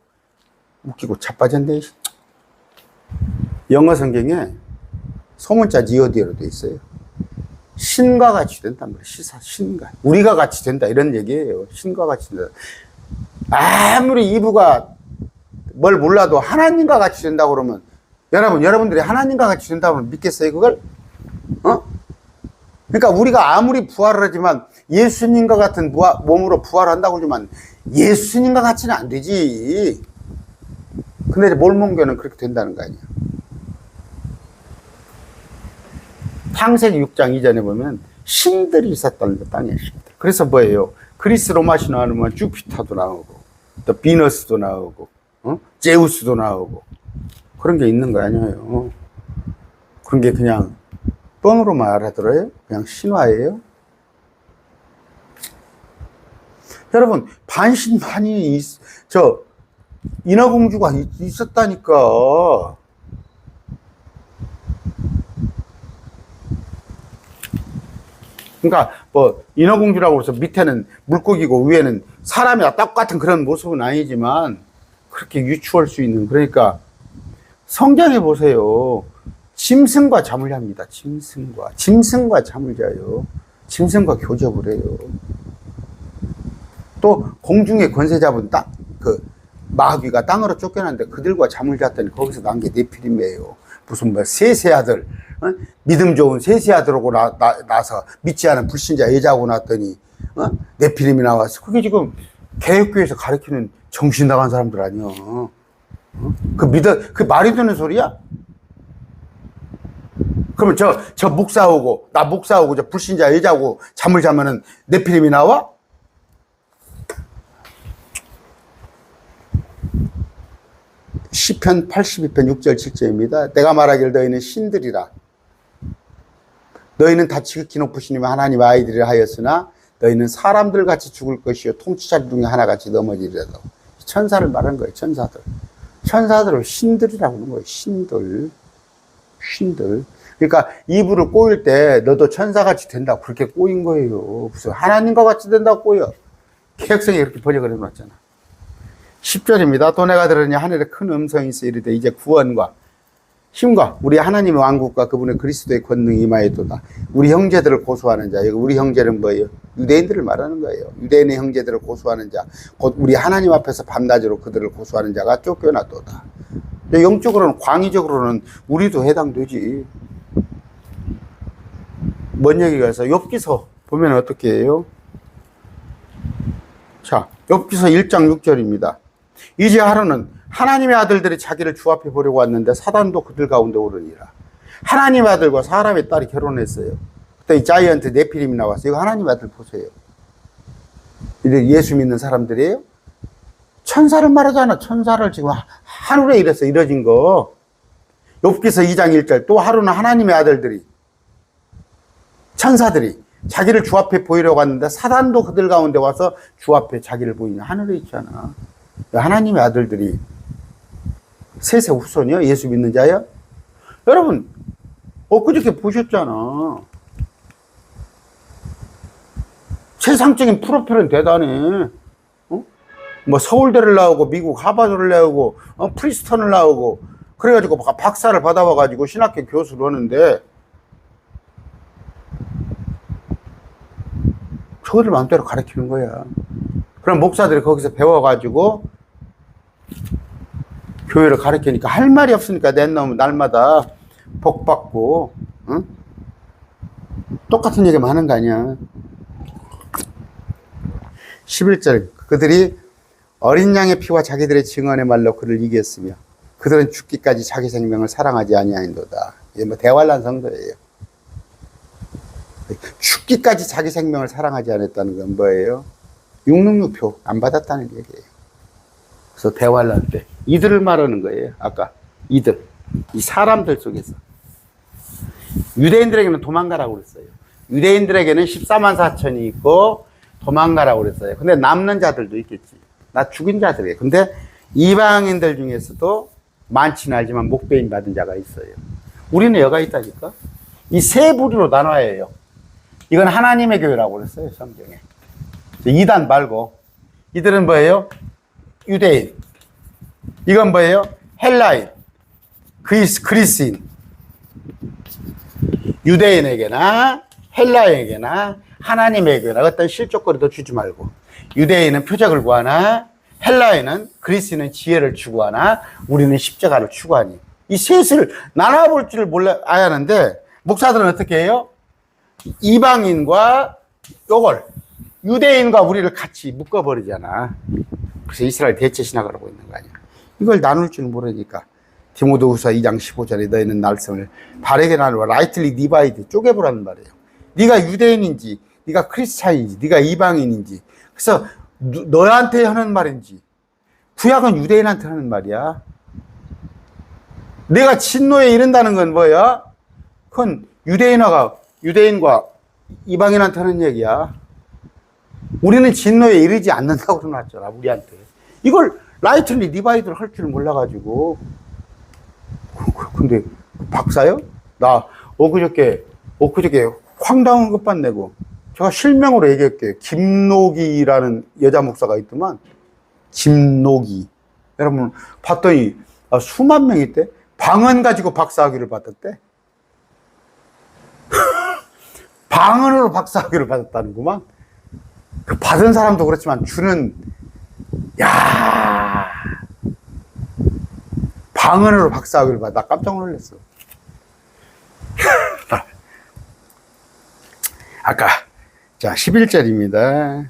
웃기고 자빠졌네. 영어 성경에 소문자 지어디어로 되어 있어요. 신과 같이 된단 말이에요. 신과. 우리가 같이 된다. 이런 얘기예요. 신과 같이 된다. 아무리 이브가 뭘 몰라도 하나님과 같이 된다고 그러면 여러분들이 하나님과 같이 된다고 하면 믿겠어요, 그걸? 그러니까 우리가 아무리 부활을 하지만 예수님과 같은 몸으로 부활한다고 하지만 예수님과 같이는 안 되지. 근데 몰몬교는 그렇게 된다는 거 아니야. 창세기 6장 이전에 보면 신들이 있었다는 거, 땅에 신들. 그래서 뭐예요? 그리스 로마 신화는 뭐 주피터도 나오고, 또 비너스도 나오고, 제우스도 나오고, 그런 게 있는 거 아니에요. 그런 게 그냥 뻥으로만 알아들어요? 그냥 신화예요? 여러분, 반신반인이 인어공주가 있었다니까. 그러니까 뭐 인어공주라고 해서 밑에는 물고기고 위에는 사람이랑 똑같은 그런 모습은 아니지만 그렇게 유추할 수 있는. 그러니까 성경에 보세요. 짐승과 잠을 잡니다. 짐승과 잠을 자요. 짐승과 교접을 해요. 또 공중의 권세 잡은 마귀가 땅으로 쫓겨났는데 그들과 잠을 잤더니 거기서 난 게 네피림이에요. 무슨 뭐 세세아들, 믿음 좋은 세세아들하고 나서 믿지 않은 불신자 여자하고 났더니 네피림이 나왔어. 그게 지금 개혁교회에서 가르치는 정신 나간 사람들 아니야. 그 말이 되는 소리야? 그러면 저 목사하고 저 불신자 여자하고 잠을 자면은 네피림이 나와? 시편 82편 6절 7절입니다. 내가 말하길 너희는 신들이라. 너희는 다 지극히 높으시니 하나님 아이들이라 하였으나 너희는 사람들 같이 죽을 것이요 통치자 중에 하나같이 넘어지리라도. 천사를 말한 거예요. 천사들을 신들이라고 하는 거예요. 신들. 그러니까 이불을 꼬일 때 너도 천사같이 된다고 그렇게 꼬인 거예요. 무슨 하나님과 같이 된다고 꼬여. 개혁성이 그렇게 번역을 해놨잖아. 10절입니다. 또 내가 들으니 하늘에 큰 음성이 있어 이르되 이제 구원과 힘과 우리 하나님의 왕국과 그분의 그리스도의 권능이 임하였도다. 우리 형제들을 고소하는 자. 여기 우리 형제는 뭐예요? 유대인들을 말하는 거예요. 유대인의 형제들을 고소하는 자. 곧 우리 하나님 앞에서 밤낮으로 그들을 고소하는 자가 쫓겨났도다. 영적으로는 광의적으로는 우리도 해당되지. 뭔 얘기가 있어? 욥기서 보면 어떻게 해요? 자, 욥기서 1장 6절입니다. 이제 하루는 하나님의 아들들이 자기를 주 앞에 보려고 왔는데 사단도 그들 가운데 오르니라. 하나님의 아들과 사람의 딸이 결혼했어요. 그때 이 자이언트 네피림이 나왔어요. 이거 하나님의 아들 보세요. 이제 예수 믿는 사람들이에요. 천사를 말하잖아. 천사를 지금 하늘에 이뤄진 거. 욥기서 2장 1절. 또 하루는 하나님의 아들들이 천사들이 자기를 주 앞에 보이려고 왔는데 사단도 그들 가운데 와서 주 앞에 자기를 보이냐. 하늘에 있잖아. 하나님의 아들들이 셋의 후손이요? 예수 믿는 자야? 여러분, 엊그저께 보셨잖아. 세상적인 프로필은 대단해. 뭐 서울대를 나오고 미국 하버드를 나오고 프리스턴을 나오고 그래가지고 박사를 받아와가지고 신학교 교수를 하는데 저들 마음대로 가르치는 거야. 그럼 목사들이 거기서 배워가지고 교회를 가르치니까 할 말이 없으니까 내 놈은 날마다 복 받고, 응? 똑같은 얘기만 하는 거 아니야. 11절. 그들이 어린 양의 피와 자기들의 증언의 말로 그를 이겼으며 그들은 죽기까지 자기 생명을 사랑하지 아니하인도다. 이게 뭐 대환란 성도예요. 죽기까지 자기 생명을 사랑하지 않았다는 건 뭐예요? 육능육표 안 받았다는 얘기예요. 그래서 대환란 때 이들을 말하는 거예요. 아까 이들, 이 사람들 속에서 유대인들에게는 도망가라고 그랬어요. 유대인들에게는 14만 4천이 있고 도망가라고 그랬어요. 근데 남는 자들도 있겠지. 나 죽은 자들이에요. 근데 이방인들 중에서도 많지는 않지만 목배임 받은 자가 있어요. 우리는 여가 있다니까. 이 세 부류로 나눠야 해요. 이건 하나님의 교회라고 그랬어요, 성경에. 이단 말고. 이들은 뭐예요? 유대인. 이건 뭐예요? 헬라인. 그리스인. 유대인에게나 헬라인에게나 하나님의 교회나 어떤 실족거리도 주지 말고, 유대인은 표적을 구하나 헬라인은 그리스인은 지혜를 추구하나 우리는 십자가를 추구하니, 이 셋을 나눠볼 줄 몰라야 하는데 목사들은 어떻게 해요? 이방인과 요걸 유대인과 우리를 같이 묶어버리잖아. 그래서 이스라엘 대체 신학을 하고 있는 거 아니야. 이걸 나눌 줄 모르니까 디모데후서 2장 15절에 너희는 날성을 바르게 나누어 라이틀리 디바이드 쪼개보라는 말이에요. 네가 유대인인지 네가 크리스찬인지 네가 이방인인지, 그래서 너한테 하는 말인지, 구약은 유대인한테 하는 말이야. 내가 진노에 이른다는 건 뭐야? 그건 유대인과 이방인한테 하는 얘기야. 우리는 진노에 이르지 않는다고 그러놨잖아, 우리한테. 이걸 라이틀리 디바이드를 할 줄 몰라가지고. 근데 박사요? 나 엊그저께 황당한 것만 내고, 제가 실명으로 얘기할게요. 김노기라는 여자 목사가 있더만. 김노기. 여러분 봤더니 수만 명이 있대. 방언 가지고 박사학위를 받았대. 방언으로 박사학위를 받았다는구만. 그 받은 사람도 그렇지만 주는, 야, 방언으로 박사학위를 받아. 깜짝 놀랐어. 아까 자 11절입니다.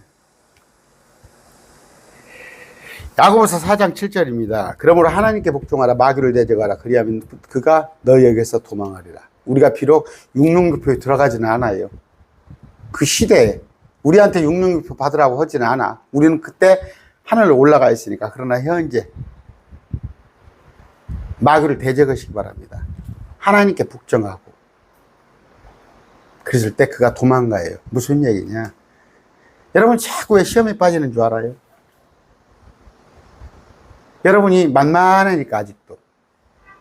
야고보서 4장 7절입니다. 그러므로 하나님께 복종하라, 마귀를 대적하라, 그리하면 그가 너희에게서 도망하리라. 우리가 비록 육능유표에 들어가지는 않아요. 그 시대에 우리한테 육능유표 받으라고 하지는 않아. 우리는 그때 하늘로 올라가 있으니까. 그러나 현재 마귀를 대적하시기 바랍니다. 하나님께 복종하고 그랬을 때 그가 도망가요. 무슨 얘기냐? 여러분 자꾸 왜 시험에 빠지는 줄 알아요? 여러분이 만만하니까. 아직도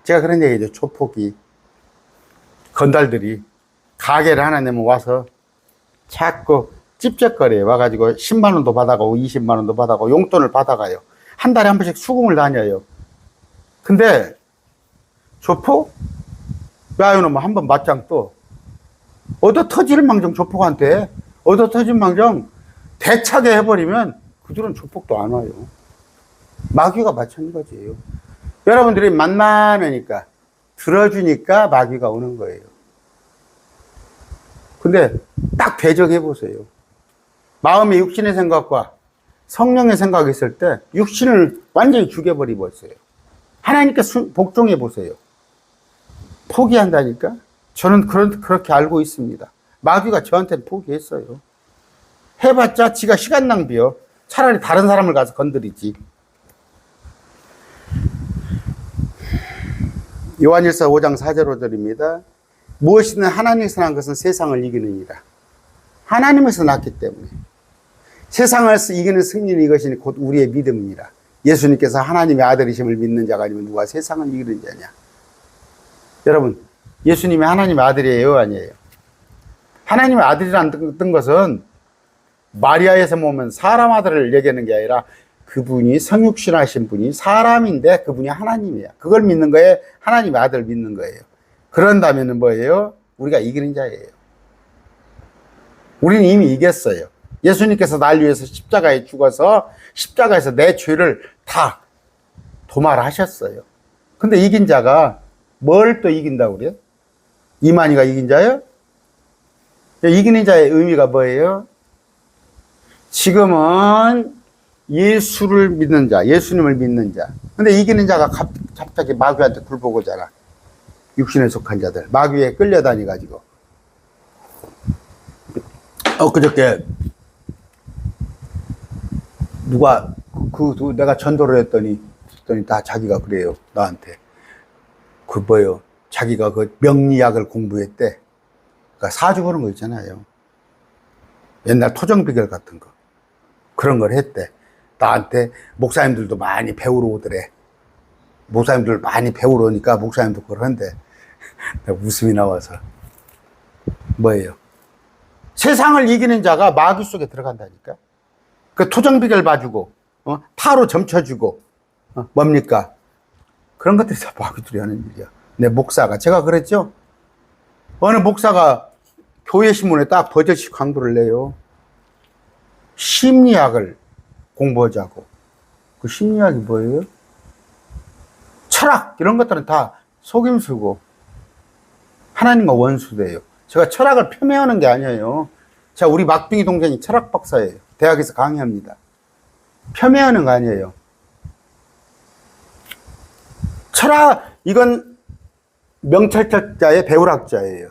제가 그런 얘기죠. 조폭이, 건달들이 가게를 하나 내면 와서 자꾸 찝쩍거려요. 와가지고 10만 원도 받아가고 20만 원도 받아가고 용돈을 받아가요. 한 달에 한 번씩 수금을 다녀요. 근데 조폭? 야, 이놈 한 번 맞짱 또 얻어 터질 망정, 조폭한테 얻어 터질 망정 대차게 해버리면 그들은 조폭도 안 와요. 마귀가 마찬가지예요. 여러분들이 만만하니까 들어주니까 마귀가 오는 거예요. 근데 딱 배적해 보세요. 마음의 육신의 생각과 성령의 생각이 있을 때 육신을 완전히 죽여버리고 있어요. 하나님께 복종해 보세요. 포기한다니까? 저는 그렇게 알고 있습니다. 마귀가 저한테는 포기했어요. 해봤자 지가 시간 낭비요. 차라리 다른 사람을 가서 건드리지. 요한일서 5장 4절 5절입니다. 무엇이든 하나님에서 난 것은 세상을 이기느니라. 하나님에서 났기 때문에. 세상을 이기는 승리는 이것이니 곧 우리의 믿음이니라. 예수님께서 하나님의 아들이심을 믿는 자가 아니면 누가 세상을 이기는 자냐. 여러분, 예수님이 하나님의 아들이에요, 아니에요? 하나님의 아들이라는 것은 마리아에서 보면 사람 아들을 얘기하는 게 아니라 그분이 성육신하신 분이 사람인데 그분이 하나님이야. 그걸 믿는 거예요. 하나님의 아들을 믿는 거예요. 그런다면 뭐예요? 우리가 이기는 자예요. 우리는 이미 이겼어요. 예수님께서 날 위해서 십자가에 죽어서 십자가에서 내 죄를 다 도말하셨어요. 근데 이긴 자가 뭘 또 이긴다고 그래요? 이만희가 이긴 자예요? 이기는 자의 의미가 뭐예요? 지금은 예수를 믿는 자, 예수님을 믿는 자. 근데 이기는 자가 갑자기 마귀한테 굴복하잖아. 육신에 속한 자들. 마귀에 끌려다니가지고. 그저께 누가 내가 전도를 했더니 다 자기가 그래요. 나한테. 자기가 그 명리학을 공부했대. 그러니까 사주 보는 거 있잖아요. 옛날 토정비결 같은 거. 그런 걸 했대. 나한테 목사님들도 많이 배우러 오더래. 목사님들 많이 배우러 오니까 목사님도 그걸 한대. 웃음이 나와서. 뭐예요? 세상을 이기는 자가 마귀 속에 들어간다니까. 그 토정비결 봐주고, 타로 점쳐주고, 뭡니까? 그런 것들이 다 마귀들이 하는 일이야. 내 목사가, 제가 그랬죠? 어느 목사가 교회 신문에 딱 버젓이 광고를 내요. 심리학을 공부하자고. 그 심리학이 뭐예요? 철학, 이런 것들은 다 속임수고, 하나님과 원수돼요. 제가 철학을 폄훼하는 게 아니에요. 제가 우리 막둥이 동생이 철학 박사예요. 대학에서 강의합니다. 폄훼하는 거 아니에요. 철학, 이건 명철학자의 배울학자예요.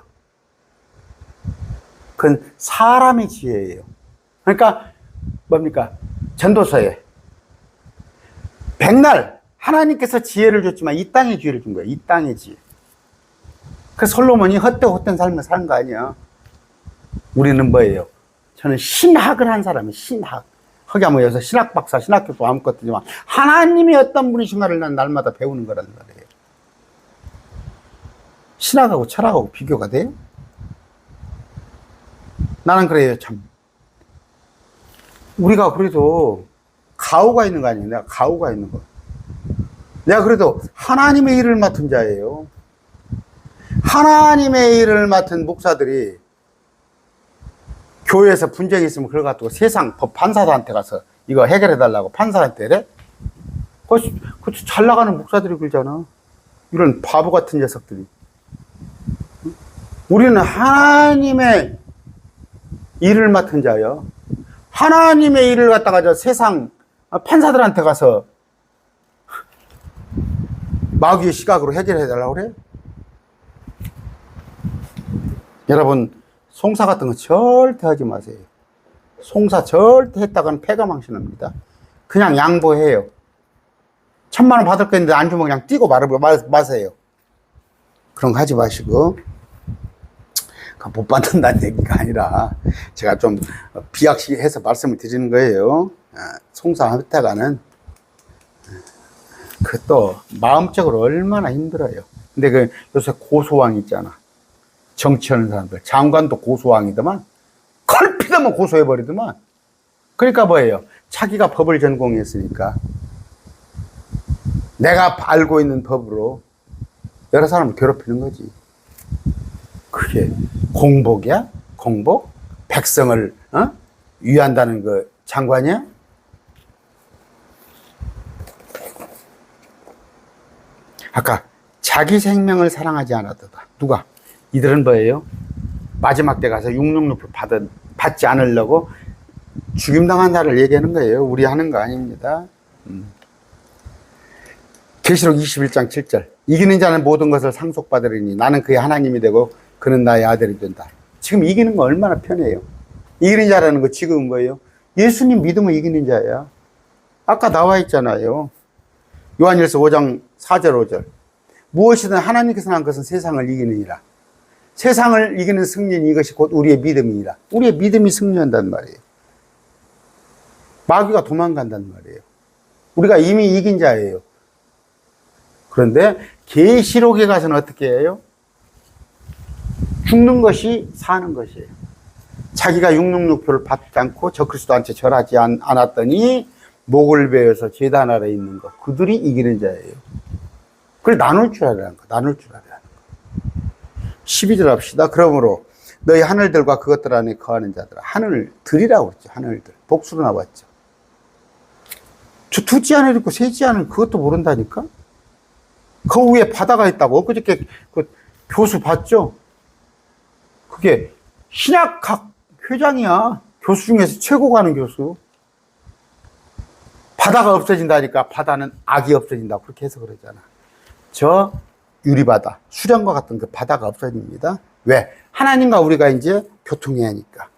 그건 사람의 지혜예요. 그러니까 뭡니까? 전도서에 백날 하나님께서 지혜를 줬지만 이 땅의 지혜를 준 거예요. 이 땅의 지혜. 그 솔로몬이 헛된 삶을 사는 거 아니야. 우리는 뭐예요? 저는 신학을 한 사람이에요. 신학. 허기야 모여서 신학 박사, 신학교도 아무것도 없지만 하나님이 어떤 분이신가를 난 날마다 배우는 거란 말이에요. 신학하고 철학하고 비교가 돼요? 나는 그래요, 참. 우리가 그래도 가오가 있는 거 아니에요? 내가 가오가 있는 거. 내가 그래도 하나님의 일을 맡은 자예요. 하나님의 일을 맡은 목사들이 교회에서 분쟁이 있으면 그걸 갖고 세상 법 판사들한테 가서 이거 해결해 달라고 판사한테 그래? 그 잘 나가는 목사들이 그러잖아. 이런 바보 같은 녀석들이. 우리는 하나님의 일을 맡은 자예요. 하나님의 일을 갖다가 저 세상 판사들한테 가서 마귀의 시각으로 해결해 달라고 그래? 여러분, 송사 같은 거 절대 하지 마세요. 송사 절대 했다가는 패가망신합니다. 그냥 양보해요. 1,000만 원 받을 거 있는데 안 주면 그냥 띄고 마세요. 그런 거 하지 마시고. 못 받는다는 얘기가 아니라 제가 좀 비약식해서 말씀을 드리는 거예요. 송사 했다가는 그것도 마음적으로 얼마나 힘들어요. 근데 그 요새 고소왕 있잖아. 정치하는 사람들. 장관도 고소왕이더만. 걸핏하면 고소해버리더만. 그러니까 뭐예요? 자기가 법을 전공했으니까 내가 알고 있는 법으로 여러 사람을 괴롭히는 거지. 그게 공복이야? 공복? 백성을 위한다는 그 장관이야? 아까 자기 생명을 사랑하지 않았다. 누가? 이들은 뭐예요? 마지막 때 가서 666을 받지 않으려고 죽임당한 자를 얘기하는 거예요. 우리 하는 거 아닙니다. 계시록 21장 7절. 이기는 자는 모든 것을 상속받으리니 나는 그의 하나님이 되고 그는 나의 아들이 된다. 지금 이기는 거 얼마나 편해요. 이기는 자라는 거 지금 뭐예요? 예수님 믿으면 이기는 자야. 아까 나와 있잖아요. 요한일서 5장 4절 5절. 무엇이든 하나님께서 한 것은 세상을 이기느니라. 세상을 이기는 승리는 이것이 곧 우리의 믿음이니라. 우리의 믿음이 승리한단 말이에요. 마귀가 도망간단 말이에요. 우리가 이미 이긴 자예요. 그런데 계시록에 가서는 어떻게 해요? 죽는 것이 사는 것이에요. 자기가 666표를 받지 않고 적그리스도한테 절하지 않았더니 목을 베어서 제단 아래 있는 것. 그들이 이기는 자예요. 그걸 나눌 줄 알아야 하는 거. 나눌 줄 알아야 하는 거. 12절 합시다. 그러므로 너희 하늘들과 그것들 안에 거하는 자들아. 하늘들이라고 했죠. 하늘들. 복수로 나왔죠. 저 두지 않을 있고 세지 않을 그것도 모른다니까? 그 위에 바다가 있다고. 엊그저께 그 교수 봤죠? 그게 신약학 회장이야. 교수 중에서 최고 가는 교수. 바다가 없어진다니까 바다는 악이 없어진다고 그렇게 해서 그러잖아. 저 유리바다, 수련과 같은 그 바다가 없어집니다. 왜? 하나님과 우리가 이제 교통해야 하니까.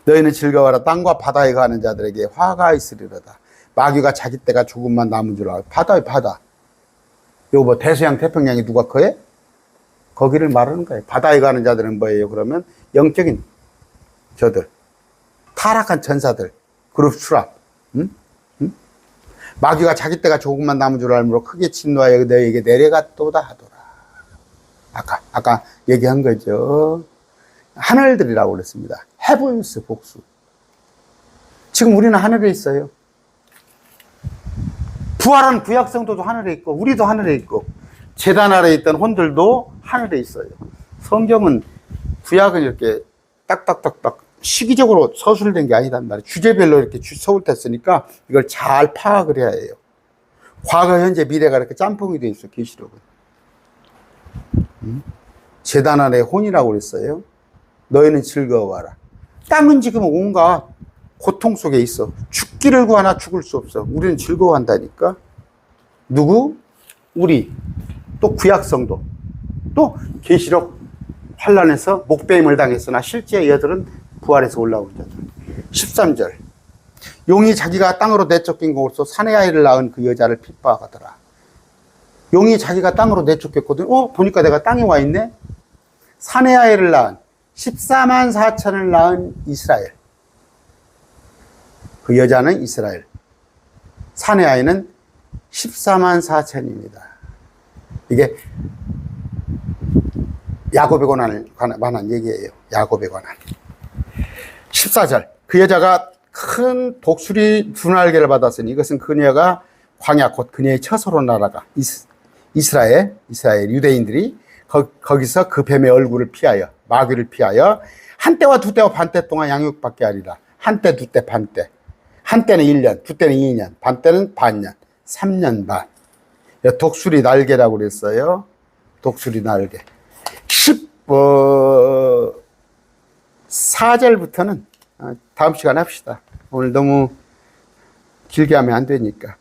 너희는 즐거워라. 땅과 바다에 가는 자들에게 화가 있으리로다. 마귀가 자기 때가 조금만 남은 줄 알고. 바다에 바다. 요거 뭐 대서양 태평양이 누가 커해? 거기를 말하는 거예요. 바다에 가는 자들은 뭐예요? 그러면 영적인 저들, 타락한 전사들, 그룹 추락. 응? 응? 마귀가 자기 때가 조금만 남은 줄 알므로 크게 진노하여 너희에게 내려갔도다 하더라. 아까 얘기한 거죠. 하늘들이라고 그랬습니다. 헤븐스 복수. 지금 우리는 하늘에 있어요. 부활한 구약 성도도 하늘에 있고 우리도 하늘에 있고 제단 아래에 있던 혼들도 하늘에 있어요. 성경은 구약은 이렇게 딱딱딱딱 시기적으로 서술된 게 아니단 말이에요. 주제별로 이렇게 서술됐으니까 이걸 잘 파악을 해야 해요. 과거, 현재, 미래가 이렇게 짬뽕이 돼 있어, 계시록은. 제단 아래 혼이라고 그랬어요. 너희는 즐거워하라. 땅은 지금 온갖 고통 속에 있어. 죽기를 구하나 죽을 수 없어. 우리는 즐거워한다니까. 누구? 우리. 또 구약성도. 또 계시록 환란에서 목배임을 당했으나 실제 여들은 부활해서 올라온 자들. 13절. 용이 자기가 땅으로 내쫓긴 곳으로 사내 아이를 낳은 그 여자를 핍박하더라. 용이 자기가 땅으로 내쫓겼거든. 보니까 내가 땅에 와 있네. 사내 아이를 낳은 14만 4천을 낳은 이스라엘. 그 여자는 이스라엘. 사내 아이는 14만 4천입니다. 이게 야곱에 관한 얘기예요. 야곱에 관한. 14절. 그 여자가 큰 독수리 두 날개를 받았으니 이것은 그녀가 광야 곧 그녀의 처소로 날아가 이스라엘 유대인들이 거기서 그 뱀의 얼굴을 피하여 마귀를 피하여 한때와 두때와 반때 동안 양육받게 하리라. 한때 두때 반때. 한때는 1년, 두때는 2년, 반때는 반년, 3년 반. 독수리 날개라고 그랬어요. 독수리 날개. 4절부터는 다음 시간에 합시다. 오늘 너무 길게 하면 안 되니까.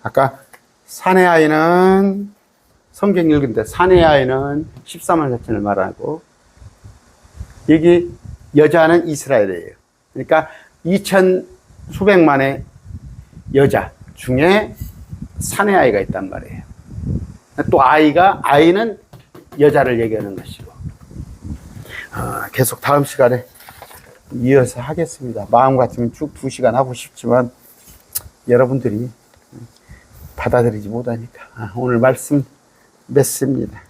아까 사내 아이는 성경 읽은데 사내 아이는 14만 4천을 말하고 여기 여자는 이스라엘이에요. 그러니까 2천 수백만의 여자 중에 사내 아이가 있단 말이에요. 또 아이는 여자를 얘기하는 것이고. 계속 다음 시간에 이어서 하겠습니다. 마음 같으면 쭉 2시간 하고 싶지만 여러분들이 받아들이지 못하니까 오늘 말씀 맺습니다.